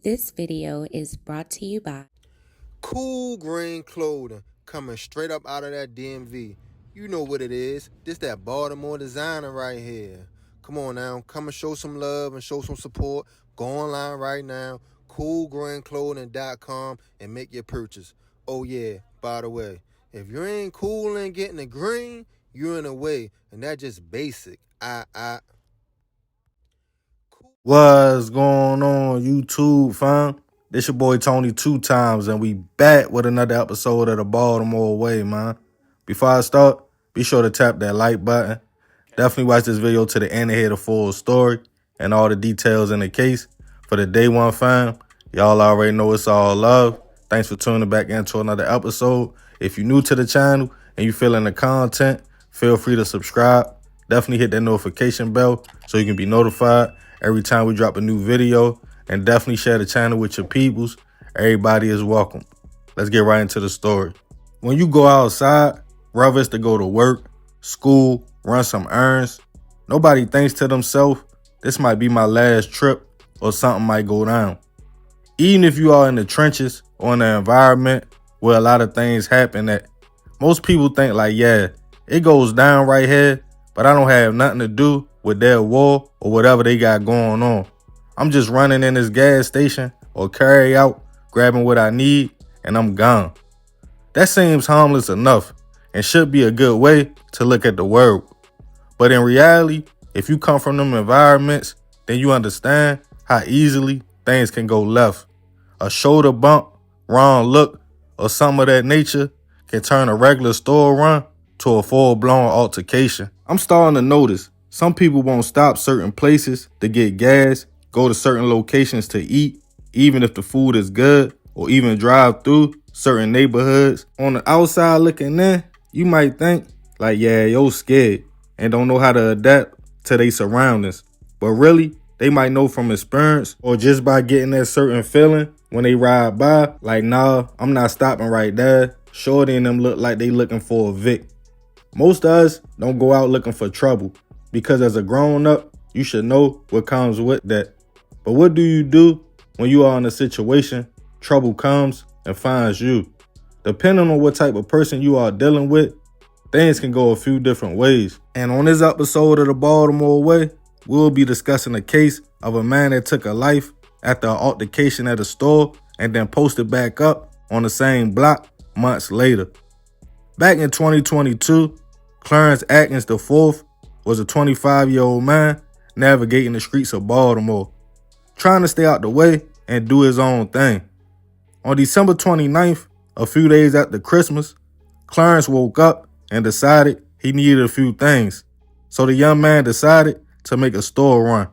This video is brought to you by Cool green clothing coming straight up out of that DMV. You know what it is. This that Baltimore designer right here. Come on now, come and show some love and show some support. Go online right now, coolgreenclothing.com, and make your purchase. Oh yeah, by the way, if you ain't cool and getting the green, you're in the way, and that's just basic. What's going on, YouTube, fam? This your boy Tony 2 times, and we back with another episode of the Baltimore Way, man. Before I start, be sure to tap that like button. Definitely watch this video to the end to hear the full story and all the details in the case. For the day one fam, y'all already know it's all love. Thanks for tuning back into another episode. If you're new to the channel and you feeling the content, feel free to subscribe. Definitely hit that notification bell so you can be notified every time we drop a new video, and definitely share the channel with your peoples. Everybody is welcome. Let's get right into the story. When you go outside, whether it's to go to work, school, run some errands, nobody thinks to themselves, this might be my last trip or something might go down. Even if you are in the trenches or in an environment where a lot of things happen that most people think like, yeah, it goes down right here, but I don't have nothing to do with their war or whatever they got going on. I'm just running in this gas station or carry out, grabbing what I need, and I'm gone. That seems harmless enough and should be a good way to look at the world. But in reality, if you come from them environments, then you understand how easily things can go left. A shoulder bump, wrong look, or some of that nature can turn a regular store run to a full-blown altercation. I'm starting to notice some people won't stop certain places to get gas, go to certain locations to eat, even if the food is good, or even drive through certain neighborhoods. On the outside looking in, you might think like, yeah, yo scared and don't know how to adapt to their surroundings. But really, they might know from experience or just by getting that certain feeling when they ride by, like, nah, I'm not stopping right there. Shorty and them look like they looking for a Vic. Most of us don't go out looking for trouble because as a grown up, you should know what comes with that. But what do you do when you are in a situation, trouble comes and finds you? Depending on what type of person you are dealing with, things can go a few different ways. And on this episode of the Baltimore Way, we'll be discussing a case of a man that took a life after an altercation at a store and then posted back up on the same block months later. Back in 2022, Clarence Atkins IV was a 25-year-old man navigating the streets of Baltimore, trying to stay out the way and do his own thing. On December 29th, a few days after Christmas, Clarence woke up and decided he needed a few things. So the young man decided to make a store run.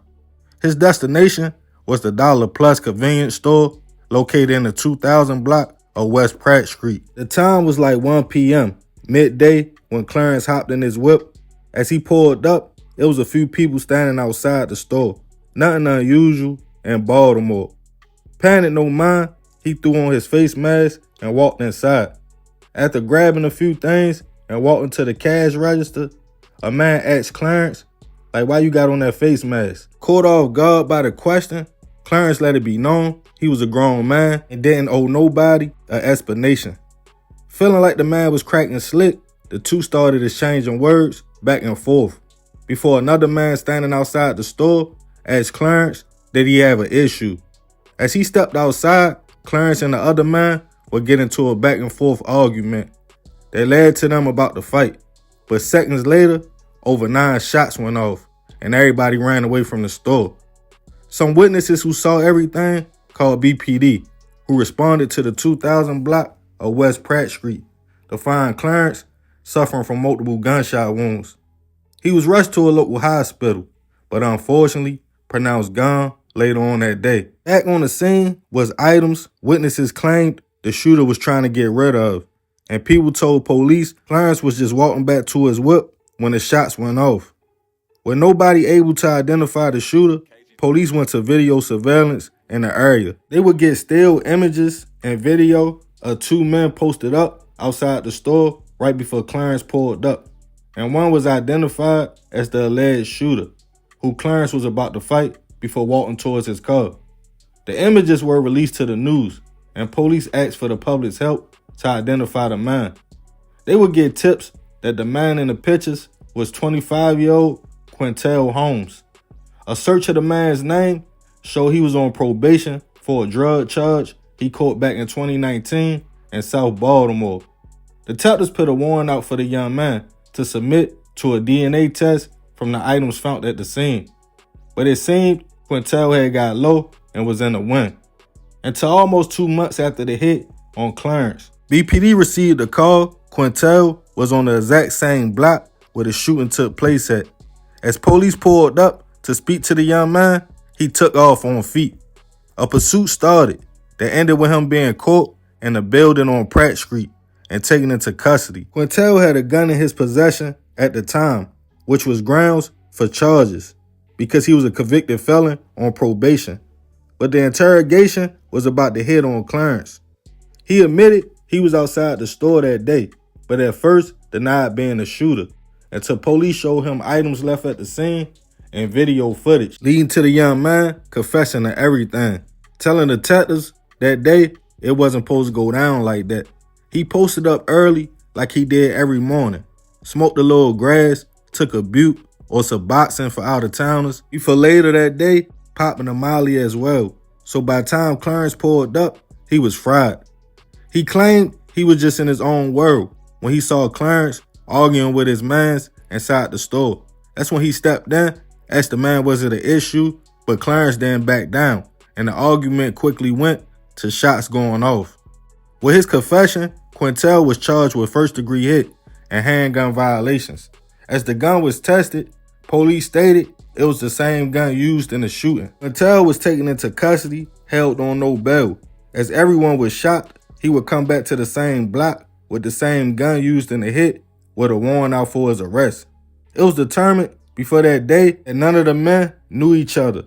His destination was the Dollar Plus convenience store located in the 2000 block of West Pratt Street. The time was like 1 p.m., midday, when Clarence hopped in his whip. As he pulled up, there was a few people standing outside the store. Nothing unusual in Baltimore. Panic no mind, he threw on his face mask and walked inside. After grabbing a few things and walking to the cash register, a man asked Clarence, like, why you got on that face mask? Caught off guard by the question, Clarence let it be known he was a grown man and didn't owe nobody an explanation. Feeling like the man was cracking slick, the two started exchanging words back and forth before another man standing outside the store asked Clarence did he have an issue. As he stepped outside, Clarence and the other man would get into a back and forth argument that led to them about to fight. But seconds later, over 9 shots went off and everybody ran away from the store. Some witnesses who saw everything called BPD, who responded to the 2000 block of West Pratt Street to find Clarence suffering from multiple gunshot wounds. He was rushed to a local hospital, but unfortunately pronounced gone later on that day. Back on the scene was items witnesses claimed the shooter was trying to get rid of, and people told police Clarence was just walking back to his whip when the shots went off. With nobody able to identify the shooter, police went to video surveillance in the area. They would get still images and video of 2 men posted up outside the store right before Clarence pulled up, and one was identified as the alleged shooter, who Clarence was about to fight before walking towards his car. The images were released to the news, and police asked for the public's help to identify the man. They would get tips that the man in the pictures was 25-year-old Quintel Holmes. A search of the man's name showed he was on probation for a drug charge he caught back in 2019 in South Baltimore. Detectives put a warrant out for the young man to submit to a DNA test from the items found at the scene. But it seemed Quintel had got low and was in the wind. Until almost 2 months after the hit on Clarence, BPD received a call Quintel was on the exact same block where the shooting took place at. As police pulled up to speak to the young man, he took off on feet. A pursuit started that ended with him being caught in a building on Pratt Street and taken into custody. Quintel had a gun in his possession at the time, which was grounds for charges because he was a convicted felon on probation. But the interrogation was about the hit on Clarence. He admitted he was outside the store that day, but at first denied being a shooter until police showed him items left at the scene and video footage, leading to the young man confessing to everything, telling detectives that day it wasn't supposed to go down like that. He posted up early like he did every morning, smoked a little grass, took a butte or some boxing for out-of-towners. He for later that day popping a molly as well. So by the time Clarence pulled up, he was fried. He claimed he was just in his own world when he saw Clarence arguing with his mans inside the store. That's when he stepped in, asked the man was it an issue, but Clarence didn't back down, and the argument quickly went to shots going off. With his confession, Quintel was charged with first-degree hit and handgun violations. As the gun was tested, police stated it was the same gun used in the shooting. Quintel was taken into custody, held on no bail. As everyone was shocked, he would come back to the same block with the same gun used in the hit with a warrant out for his arrest. It was determined before that day that none of the men knew each other.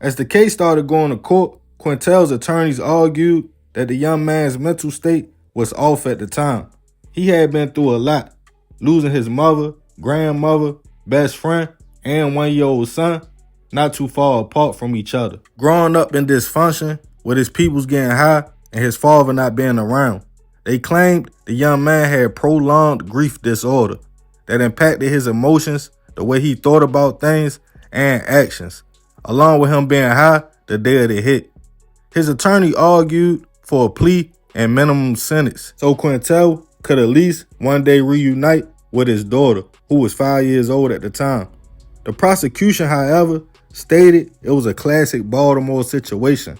As the case started going to court, Quintel's attorneys argued that the young man's mental state was off at the time. He had been through a lot, losing his mother, grandmother, best friend, and 1-year-old son not too far apart from each other. Growing up in dysfunction with his peoples getting high and his father not being around, they claimed the young man had prolonged grief disorder that impacted his emotions, the way he thought about things, and actions, along with him being high the day of the hit. His attorney argued for a plea and minimum sentence so Quintel could at least one day reunite with his daughter, who was 5 years old at the time. The prosecution, however, stated it was a classic Baltimore situation,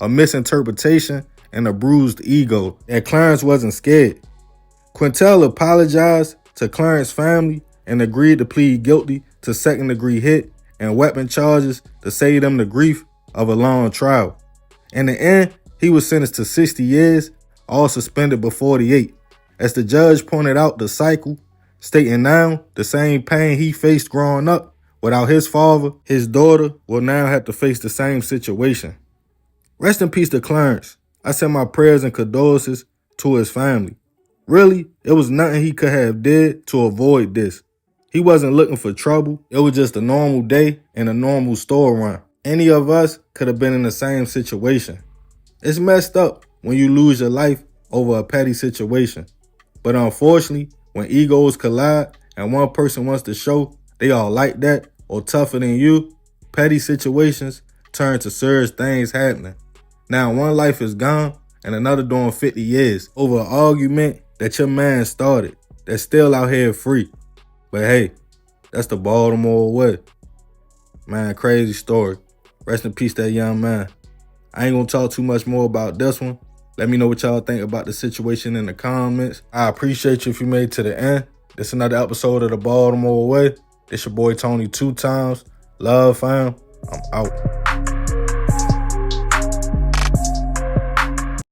a misinterpretation and a bruised ego, that Clarence wasn't scared. Quintel apologized to Clarence's family and agreed to plead guilty to second-degree hit and weapon charges to save them the grief of a long trial. In the end, he was sentenced to 60 years, all suspended but 48. As the judge pointed out the cycle, stating now the same pain he faced growing up without his father, his daughter will now have to face the same situation. Rest in peace to Clarence. I send my prayers and condolences to his family. Really, it was nothing he could have did to avoid this. He wasn't looking for trouble. It was just a normal day and a normal store run. Any of us could have been in the same situation. It's messed up when you lose your life over a petty situation. But unfortunately, when egos collide and one person wants to show they all like that or tougher than you, petty situations turn to serious things happening. Now one life is gone and another doing 50 years over an argument that your man started that's still out here free. But hey, that's the Baltimore way. Man, crazy story. Rest in peace, that young man. I ain't gonna talk too much more about this one. Let me know what y'all think about the situation in the comments. I appreciate you if you made it to the end. This is another episode of the Baltimore Way. It's your boy Tony 2 times. Love, fam. I'm out.